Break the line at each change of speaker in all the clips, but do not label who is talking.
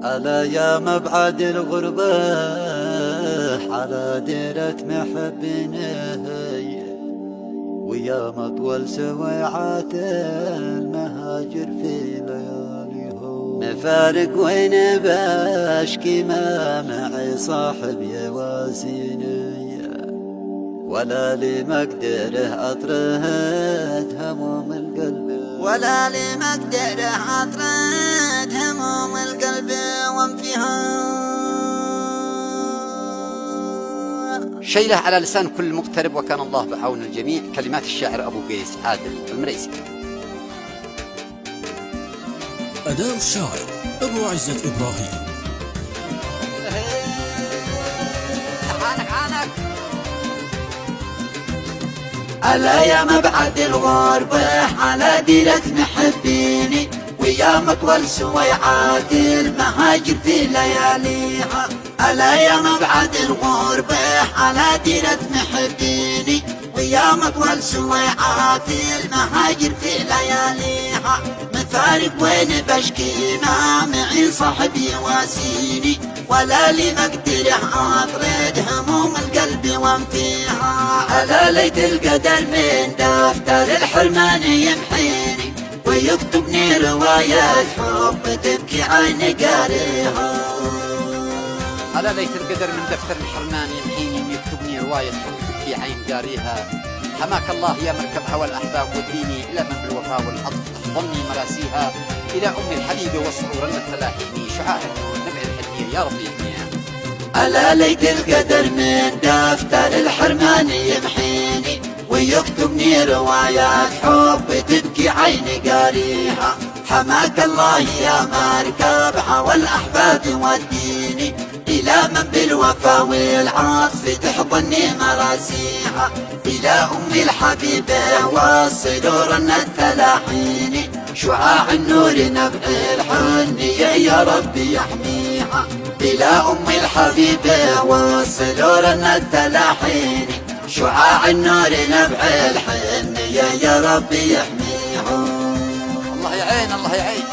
ألا يا مبعد الغربة على ديرة محبينه، ويا مطول سويعات المهاجر في لياليهم. مفارق وين باشكي ما معي صاحب يواسيني، ولا لي مقدره أطرد هموم القلب، ولا لي مقدره أطرد هموم القلب وانفيها.
شيله على لسان كل مغترب، وكان الله بعون الجميع. كلمات الشاعر أبو قيس عادل المريسي.
أداء الشاعر أبو عزت إبراهيم.
عنك ألا يا مبعد الغربة على ديرة محبيني، ويا مطول سويعات المهاجر في لياليها. ألا يا مبعد الغربة على ديرة محبيني، ويا مطول سويعات المهاجر في لياليها. مفارق وين بشكي ما معي صاحب يواسيني، ولا لي مقدره أطرد هموم القلب وانفيها. ألا ليت القدر من دفتر الحرمان يمحيني، ويكتبني رواية حب تبكي عين قاريها.
ألا ليت القدر من دفتر الحرمان يمحيني، ويكتبني رواية حب تبكي عين قاريها. حماك الله يا مركب هوى الأحباب، وديني إلى من بالوفاء والعطف تحضني مراسيها. إلى أم الحبيب والسرور التلاحيني، شعاع النور نبع الحنية يا ربي يحميها.
ألا ليت القدر من دفتر الحرمان يمحيني، ويكتبني روايات حب تبكي عيني قاريها. حماك الله يا مركب هوى الأحباب، وديني إلى من بالوفا والعطف تحضني مراسيها. إلى أم الحبيبة والصدور التلاحيني، شعاع النور نبع الحنية يا ربي يحميها. إلى أم الحبيبة والصدور التلاحيني، شعاع النور نبع الحنية يا ربي يحميها.
الله يعين الله يعين.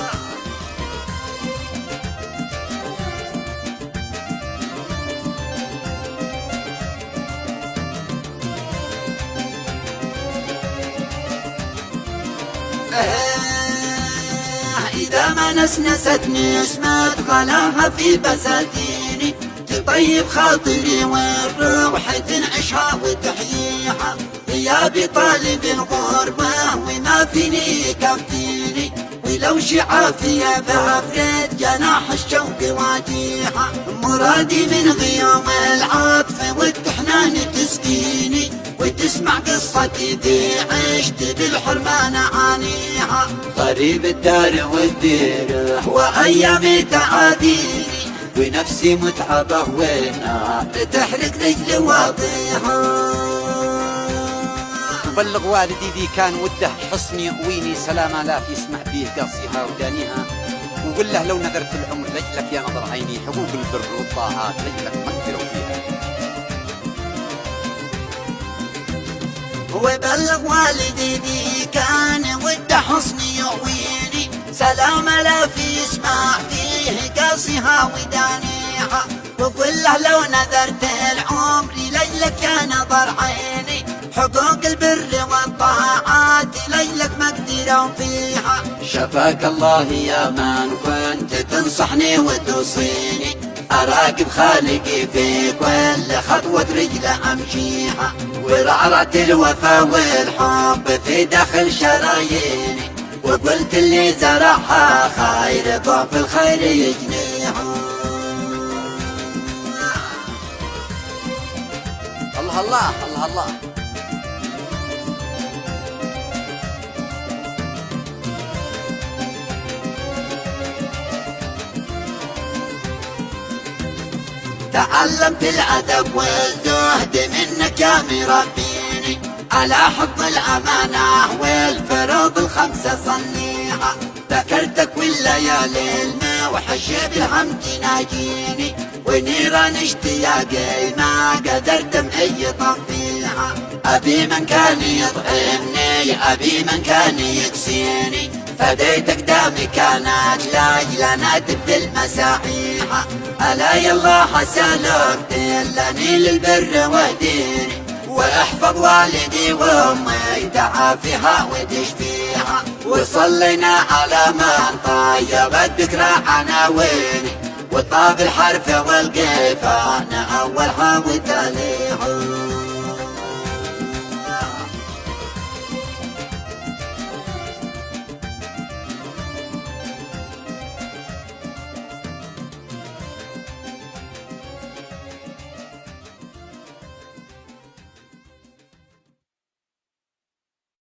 إذا ما نسنستني اسمت غلاها في بساتيني، تطيب خاطري والروح تنعشها وتحييها. يا بطالب الغربة وما فيني يكفيني، ولو شعافية بفرد جناح الشوق واجيها. مرادي من غيوم العطف والتحنان تسقيني، وتسمع قصتي ذي عشت بالحرمان عانيها. غريب الدار والديره وايامي تعاديني، ونفسي متعبه والنار تحرق رجل واضيها.
بلغ والدي ذي كان وده حصني يقويني، سلام آلاف يسمع فيه قصيها ودانيها. وقل له لو نذرت العمر لجلك يا نظر عيني، حقوق البر والطاعات لجلك مقدروا فيها.
وبلغ والدي ذي كان وده حصني يقويني، سلام آلاف يسمع فيه قصيها ودانيها. وقل له لو نذرت العمر لجلك يا نظر عيني، حقوق البر والطاعات ليلك مقدروا فيها. شفاك الله يا من كنت تنصحني وتوصيني، أراقب خالقي في كل خطوة رجل أمشيها. ورعرة الوفا والحب في داخل شراييني، وقلت اللي زرعها خير ضعف الخير يجنيها.
الله الله الله الله.
تعلمت الأدب والزهد منك يا مربيني، على حفظ الأمانة والفروض الخمسة صنيها. ذكرتك والليالي الموحش بالهم تناجيني، ونيران اشتياقي ما قدرت معي طفيها. أبي من كان يطعمني، أبي من كان يكسيني، فديت أقدامي كانت لاجل لنا تبدي المساحيحة. ألا يلا سلام دلني للبر واهديني، واحفظ والدي وامي تعافيها وتشفيها. وصلينا على من طيب الذكرى عناويني، وطاب الحرف والقيفان أولها وتاليها.